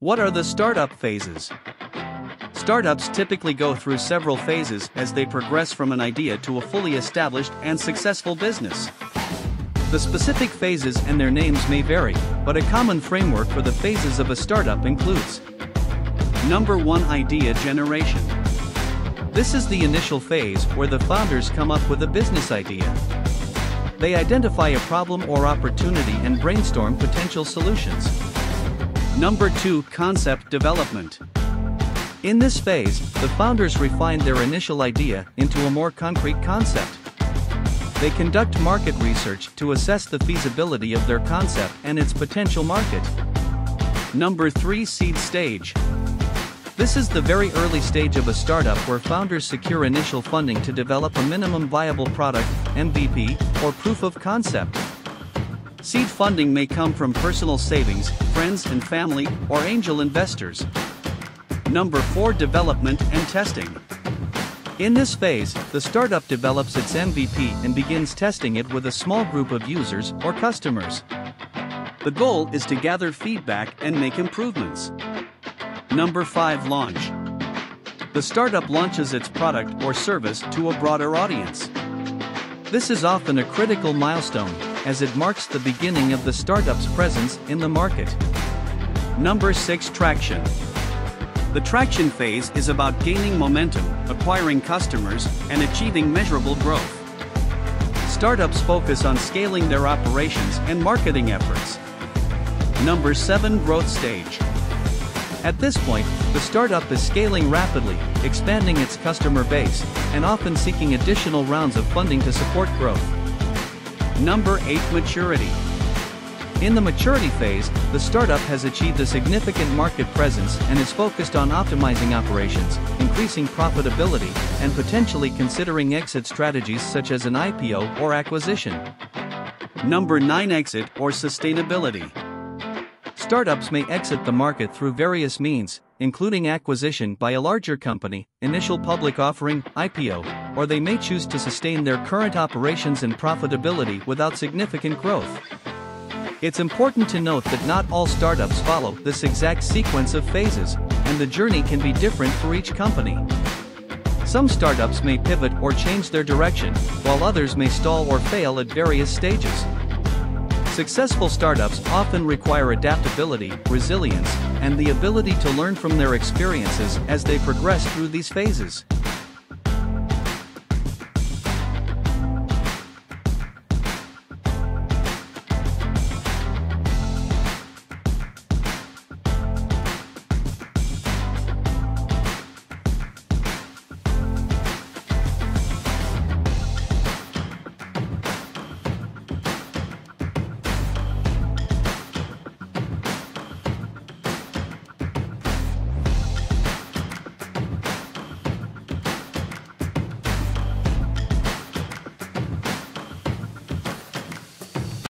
What are the startup phases? Startups typically go through several phases as they progress from an idea to a fully established and successful business. The specific phases and their names may vary, but a common framework for the phases of a startup includes: Number 1, idea generation. This is the initial phase where the founders come up with a business idea. They identify a problem or opportunity and brainstorm potential solutions. Number 2, concept development. In this phase, the founders refine their initial idea into a more concrete concept. They conduct market research to assess the feasibility of their concept and its potential market. Number 3, seed stage. This is the very early stage of a startup where founders secure initial funding to develop a minimum viable product, MVP, or proof of concept. Seed funding may come from personal savings, friends and family, or angel investors. Number 4, development and testing. In this phase, the startup develops its MVP and begins testing it with a small group of users or customers. The goal is to gather feedback and make improvements. Number 5, launch. The startup launches its product or service to a broader audience. This is often a critical milestone, as it marks the beginning of the startup's presence in the market. Number 6, traction. The traction phase is about gaining momentum, acquiring customers, and achieving measurable growth. Startups focus on scaling their operations and marketing efforts. Number 7, growth stage. At this point, the startup is scaling rapidly, expanding its customer base, and often seeking additional rounds of funding to support growth. Number 8, maturity. In the maturity phase, the startup has achieved a significant market presence and is focused on optimizing operations, increasing profitability, and potentially considering exit strategies such as an IPO or acquisition. Number 9, exit or sustainability. Startups may exit the market through various means, including acquisition by a larger company, initial public offering, IPO, or they may choose to sustain their current operations and profitability without significant growth. It's important to note that not all startups follow this exact sequence of phases, and the journey can be different for each company. Some startups may pivot or change their direction, while others may stall or fail at various stages. Successful startups often require adaptability, resilience, and the ability to learn from their experiences as they progress through these phases.